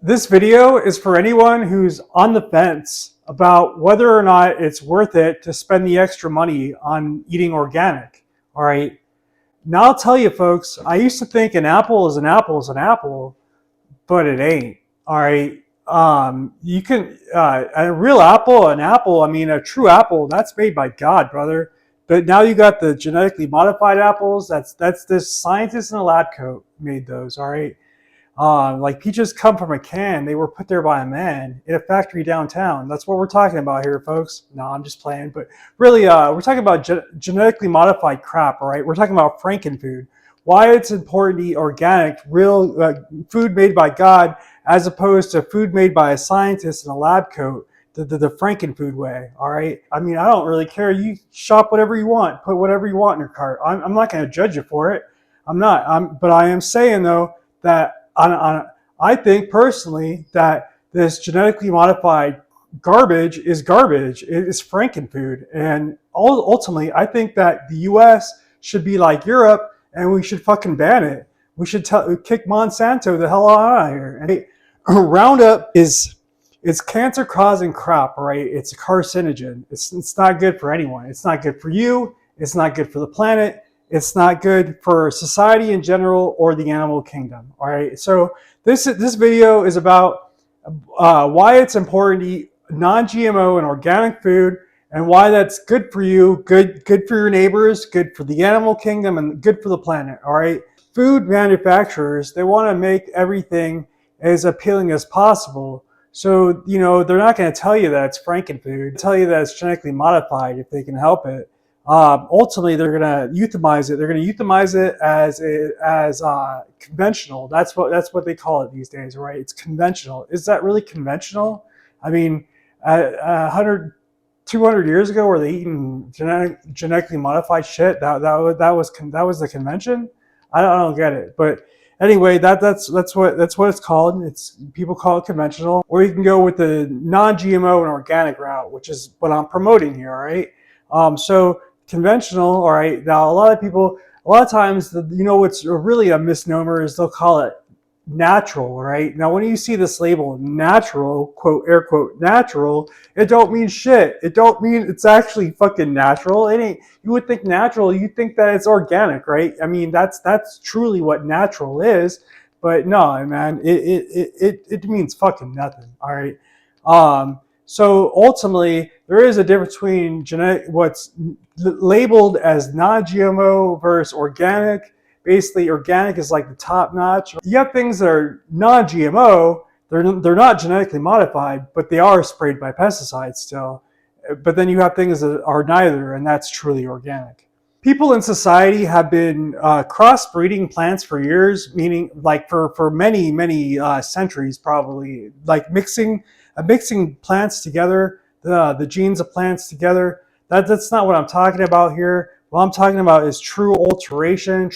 This video is for anyone who's on the fence about whether or not it's worth it to spend the extra money on eating organic. All right. Now I'll tell you folks, I used to think an apple is an apple is an apple, but it ain't. All right. You can, a real apple, an apple, I mean, a true apple, that's made by God, brother. But now you got the genetically modified apples. That's this scientist in a lab coat made those. All right. Like peaches come from a can. They were put there by a man in a factory downtown. That's what we're talking about here, folks. No, I'm just playing. But really, we're talking about genetically modified crap, all right? We're talking about frankenfood. Why it's important to eat organic, real food made by God, as opposed to food made by a scientist in a lab coat, the frankenfood way, all right? I mean, I don't really care. You shop whatever you want. Put whatever you want in your cart. I'm not going to judge you for it. I'm not. But I am saying, though, that I think personally that this genetically modified garbage is garbage. It is frankenfood. And ultimately, I think that the US should be like Europe and we should fucking ban it. We should kick Monsanto the hell out of here. And Roundup it's cancer causing crap, right? It's a carcinogen. It's not good for anyone. It's not good for you. It's not good for the planet. It's not good for society in general or the animal kingdom. All right. So this video is about why it's important to eat non-GMO and organic food, and why that's good for you, good for your neighbors, good for the animal kingdom, and good for the planet. All right. Food manufacturers, they want to make everything as appealing as possible. So, you know, they're not going to tell you that it's frankenfood, tell you that it's genetically modified if they can help it. Ultimately, they're going to euthanize it. They're going to euthanize it as conventional. That's what they call it these days, right? It's conventional. Is that really conventional? I mean, 100, 200 years ago, were they eating genetically modified shit? That was the convention. I don't get it, but anyway, that's what it's called. People call it conventional, or you can go with the non-GMO and organic route, which is what I'm promoting here. All right. So conventional, all right. Now, a lot of times, you know, what's really a misnomer is they'll call it natural, right? Now, when you see this label natural, quote, air quote, natural, it don't mean shit. It don't mean it's actually fucking natural. It ain't. You would think natural, you think that it's organic, right? I mean, that's truly what natural is, but no, man, it means fucking nothing, all right? So ultimately, there is a difference between what's labeled as non-GMO versus organic. Basically, organic is like the top notch. You have things that are non-GMO, they're not genetically modified, but they are sprayed by pesticides still. But then you have things that are neither, and that's truly organic. People in society have been crossbreeding plants for years, meaning like for many centuries probably, like mixing plants together, the genes of plants together. That's not what I'm talking about here. What I'm talking about is true alteration,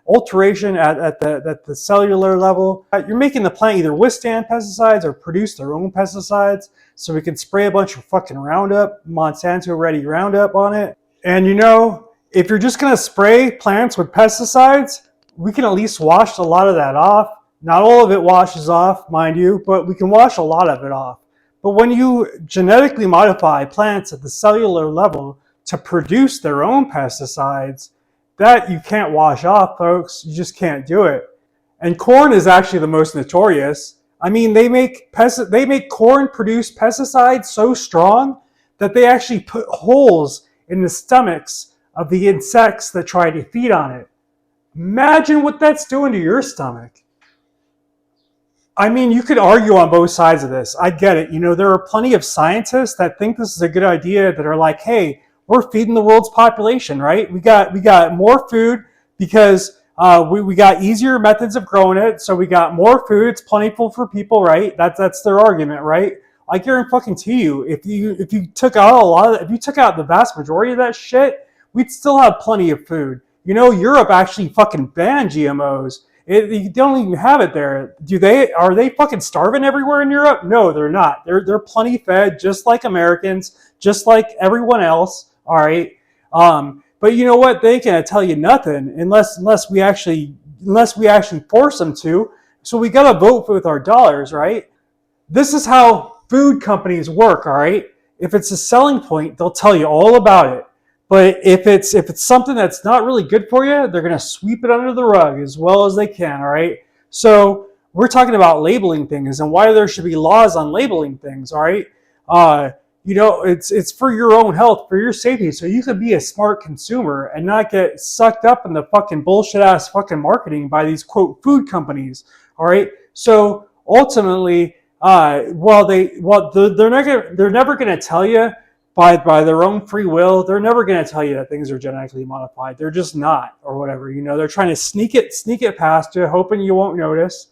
alteration at the cellular level. You're making the plant either withstand pesticides or produce their own pesticides, so we can spray a bunch of fucking Roundup, Monsanto ready Roundup on it. And you know, if you're just gonna spray plants with pesticides, we can at least wash a lot of that off. Not all of it washes off, mind you, but we can wash a lot of it off. But when you genetically modify plants at the cellular level to produce their own pesticides, that you can't wash off, folks. You just can't do it. And corn is actually the most notorious. I mean, they make corn produce pesticides so strong that they actually put holes in the stomachs of the insects that try to feed on it. Imagine what that's doing to your stomach. I mean, you could argue on both sides of this. I get it. You know, there are plenty of scientists that think this is a good idea, that are like, hey, we're feeding the world's population, right? We got more food because we got easier methods of growing it, so we got more food. It's plentiful for people, right? That's their argument, right? I guarantee you, if you took out if you took out the vast majority of that shit, we'd still have plenty of food. You know, Europe actually fucking banned GMOs. You don't even have it there. Are they fucking starving everywhere in Europe? No, they're not. They're plenty fed, just like Americans, just like everyone else. All right. But you know what? They can't tell you nothing unless we actually force them to. So we got to vote with our dollars, right? This is how food companies work, all right? If it's a selling point, they'll tell you all about it. But if it's something that's not really good for you, they're going to sweep it under the rug as well as they can, all right? So we're talking about labeling things and why there should be laws on labeling things, all right? It's for your own health, for your safety, so you can be a smart consumer and not get sucked up in the fucking bullshit ass fucking marketing by these quote food companies, all right? So ultimately, they're never going to tell you by their own free will. They're never going to tell you that things are genetically modified. They're just not, or whatever. They're trying to sneak it past you, hoping you won't notice.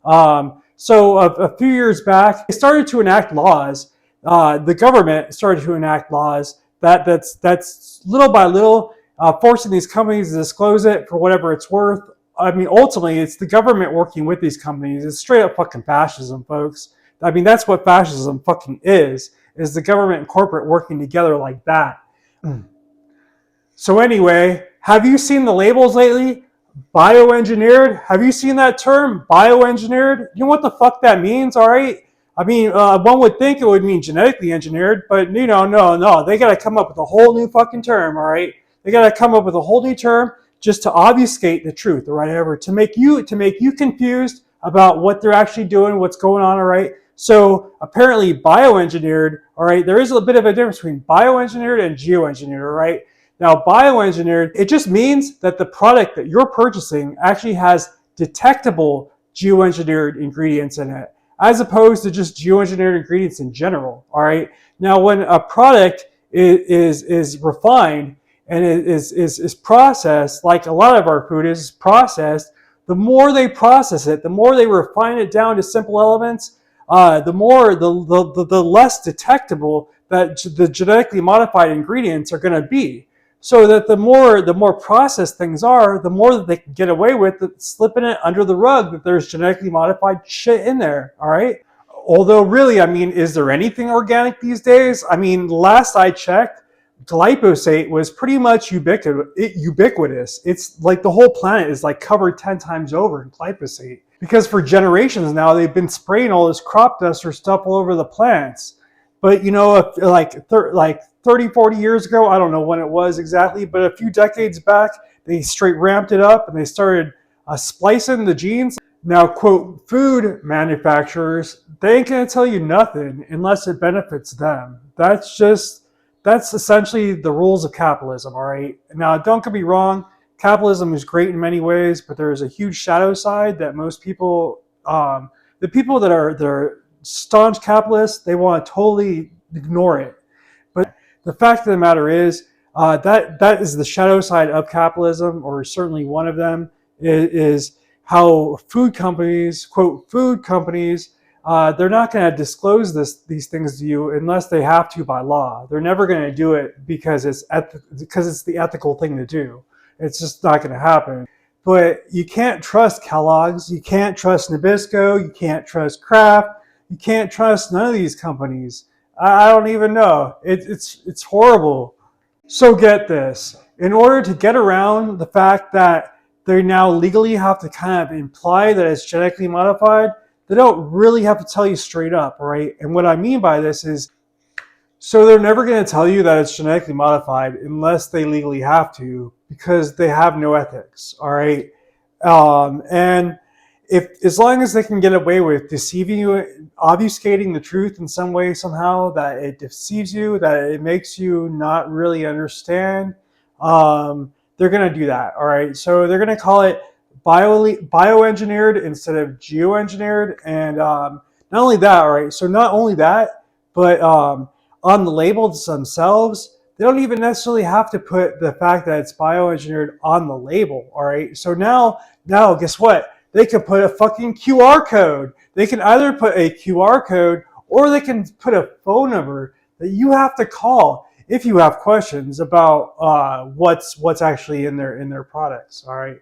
So a few years back, they started to enact laws. The government started to enact laws that's little by little forcing these companies to disclose it for whatever it's worth. I mean, ultimately, it's the government working with these companies. It's straight up fucking fascism, folks. I mean, that's what fascism fucking is the government and corporate working together like that. So anyway, have you seen the labels lately? Bioengineered? Have you seen that term, bioengineered? You know what the fuck that means, all right? I mean, one would think it would mean genetically engineered, but no. They got to come up with a whole new fucking term, all right? They got to come up with a whole new term just to obfuscate the truth, or whatever, to make you confused about what they're actually doing, what's going on, all right? So apparently bioengineered, all right, there is a bit of a difference between bioengineered and geoengineered, all right? Now, bioengineered, it just means that the product that you're purchasing actually has detectable geoengineered ingredients in it, as opposed to just geoengineered ingredients in general, all right? Now, when a product is refined and is processed, like a lot of our food is processed, the more they process it, the more they refine it down to simple elements, the less detectable that the genetically modified ingredients are going to be. So that the more processed things are, the more that they can get away with slipping it under the rug that there's genetically modified shit in there, all right? Although really, I mean, is there anything organic these days? I mean, last I checked, glyphosate was pretty much ubiquitous. It's like the whole planet is like covered 10 times over in glyphosate. Because for generations now, they've been spraying all this crop duster stuff all over the plants. But like 30, 40 years ago, I don't know when it was exactly, but a few decades back, they straight ramped it up and they started splicing the genes. Now, quote, food manufacturers, they ain't gonna tell you nothing unless it benefits them. That's essentially the rules of capitalism, all right? Now, don't get me wrong, capitalism is great in many ways, but there is a huge shadow side that most people, the people that are staunch capitalists, they want to totally ignore it. But the fact of the matter is that is the shadow side of capitalism, or certainly one of them, is how food companies, quote, food companies, they're not going to disclose these things to you unless they have to by law. They're never going to do it because it's the ethical thing to do. It's just not going to happen. But you can't trust Kellogg's, you can't trust Nabisco, you can't trust Kraft, you can't trust none of these companies. I don't even know. It's horrible. So get this. In order to get around the fact that they now legally have to kind of imply that it's genetically modified, they don't really have to tell you straight up, right? And what I mean by this is, so they're never going to tell you that it's genetically modified unless they legally have to, because they have no ethics, all right? And as long as they can get away with deceiving you, obfuscating the truth in some way, somehow, that it deceives you, that it makes you not really understand, they're going to do that, all right? So they're going to call it bioengineered instead of geoengineered. And not only that, all right, so not only that, but on the labels themselves, they don't even necessarily have to put the fact that it's bioengineered on the label, all right? So now guess what? They can put a fucking QR code. They can either put a QR code or they can put a phone number that you have to call if you have questions about what's actually in their products, all right?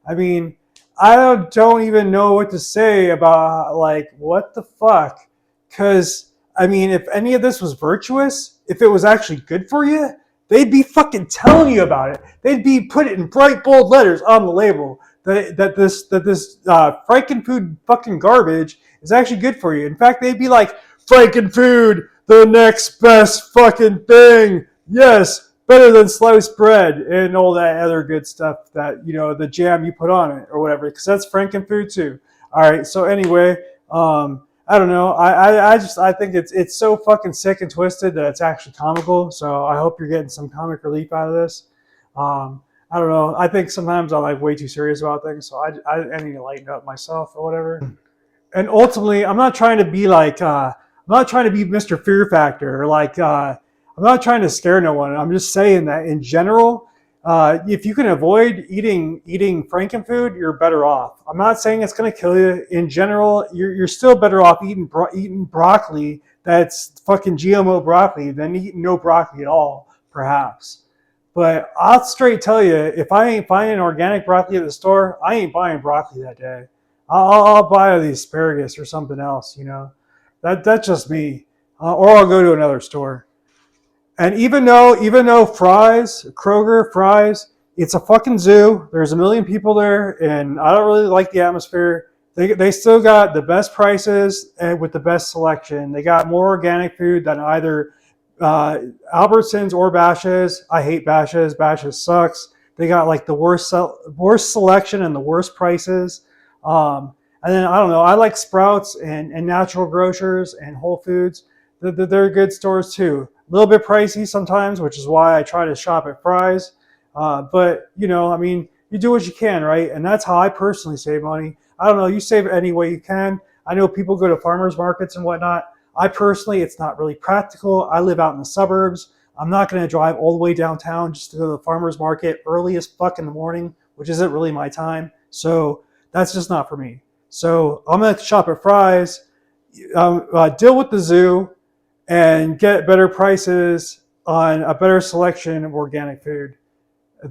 I mean, I don't even know what to say about, like, what the fuck? Because, I mean, if any of this was virtuous, if it was actually good for you, they'd be fucking telling you about it. They'd be putting it in bright, bold letters on the label. that this frankenfood fucking garbage is actually good for you. In fact, they'd be like, frankenfood, the next best fucking thing. Yes, better than sliced bread and all that other good stuff that, the jam you put on it or whatever, because that's frankenfood too. All right. So anyway, I don't know. I think it's so fucking sick and twisted that it's actually comical. So I hope you're getting some comic relief out of this. I don't know. I think sometimes I'm like way too serious about things, so I need to lighten up myself or whatever. And ultimately, I'm not trying to be like I'm not trying to be Mr. Fear Factor or like I'm not trying to scare no one. I'm just saying that in general, if you can avoid eating frankenfood, you're better off. I'm not saying it's going to kill you. In general, you're still better off eating broccoli that's fucking GMO broccoli than eating no broccoli at all, perhaps. But I'll straight tell you, if I ain't finding organic broccoli at the store, I ain't buying broccoli that day. I'll buy the asparagus or something else, That's just me. Or I'll go to another store. And even though Kroger, it's a fucking zoo. There's a million people there, and I don't really like the atmosphere. They still got the best prices and with the best selection. They got more organic food than either Albertsons or Bashas'. I hate Bashas'. Bashas' sucks. They got like the worst selection and the worst prices. And then I don't know. I like Sprouts and Natural Grocers and Whole Foods. They're good stores too. A little bit pricey sometimes, which is why I try to shop at Fry's. But I mean, you do what you can, right? And that's how I personally save money. I don't know. You save it any way you can. I know people go to farmers markets and whatnot. I personally, it's not really practical. I live out in the suburbs. I'm not going to drive all the way downtown just to go to the farmer's market early as fuck in the morning, which isn't really my time. So that's just not for me. So I'm going to shop at Fry's, deal with the zoo, and get better prices on a better selection of organic food.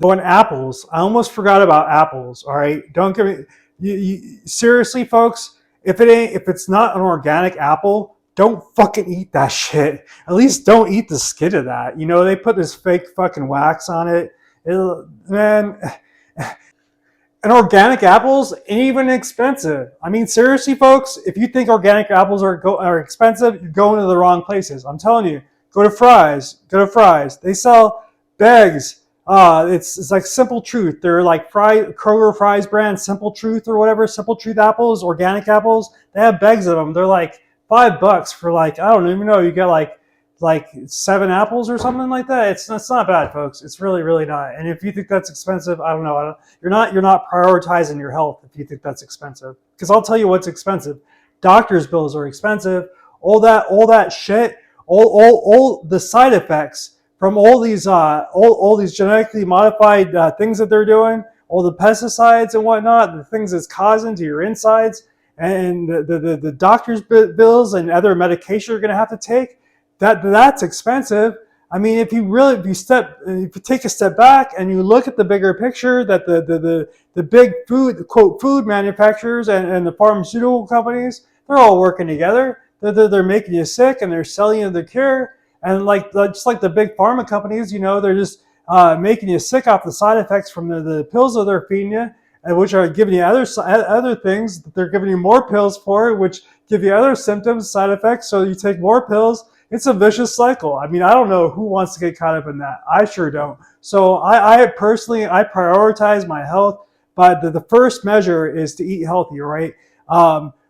On apples, I almost forgot about apples. All right, don't give me seriously, folks. If it's not an organic apple, don't fucking eat that shit. At least don't eat the skin of that. They put this fake fucking wax on it. Man, and organic apples ain't even expensive. I mean, seriously, folks, if you think organic apples are expensive, you're going to the wrong places. I'm telling you, go to Fry's. They sell bags. It's like Simple Truth. They're like Kroger Fry's brand, Simple Truth or whatever. Simple Truth apples, organic apples. They have bags of them. They're like $5 for like, I don't even know. You get like 7 apples or something like that. It's not bad, folks. It's really, really not. And if you think that's expensive, I don't know. You're not prioritizing your health if you think that's expensive. Because I'll tell you what's expensive. Doctor's bills are expensive. All that shit. All the side effects from all these genetically modified things that they're doing, all the pesticides and whatnot, the things it's causing to your insides, and the doctor's bills and other medication you're going to have to take. That's expensive. I mean, if you take a step back and you look at the bigger picture, that the big food manufacturers and the pharmaceutical companies, they're all working together. They're making you sick and they're selling you the cure. And just like the big pharma companies, they're just making you sick off the side effects from the pills that they're feeding you, and which are giving you other things that they're giving you more pills for, which give you other symptoms, side effects. So you take more pills. It's a vicious cycle. I mean, I don't know who wants to get caught up in that. I sure don't. So I personally prioritize my health, but the first measure is to eat healthy, right?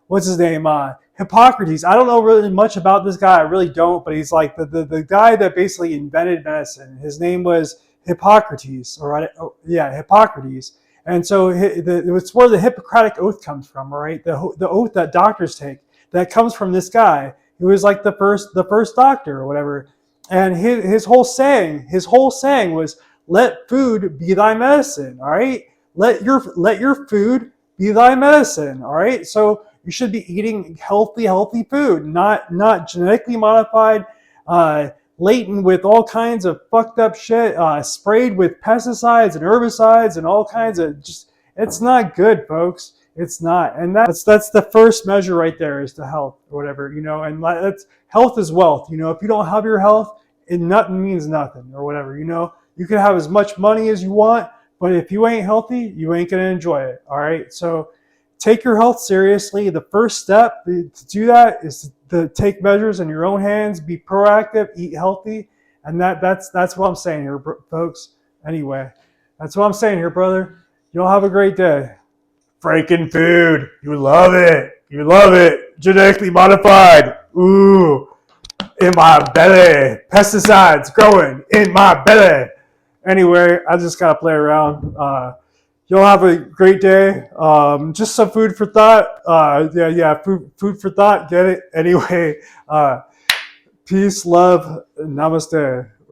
What's his name? Hippocrates. I don't know really much about this guy. I really don't, but he's like the guy that basically invented medicine. His name was Hippocrates, Hippocrates. And so it's where the Hippocratic Oath comes from, right? The oath that doctors take, that comes from this guy. He was like the first doctor or whatever. And his whole saying was, let food be thy medicine, all right? Let your food be thy medicine, all right? So you should be eating healthy food, not genetically modified, laden with all kinds of fucked up shit, sprayed with pesticides and herbicides and all kinds of it's not good, folks. It's not. And that's the first measure right there, is the health or whatever, and that's, health is wealth. If you don't have your health, nothing means nothing or whatever, you can have as much money as you want, But if you ain't healthy, you ain't going to enjoy it. All right. So take your health seriously. The first step to do that is to take measures in your own hands, be proactive, eat healthy. And that's what I'm saying here, folks. Anyway, that's what I'm saying here, brother. You'll have a great day. Frankenfood. You love it. You love it. Genetically modified. Ooh. In my belly. Pesticides growing in my belly. Anyway, I just gotta play around. You'll have a great day. Just some food for thought. Food for thought. Get it? Anyway, peace, love, namaste.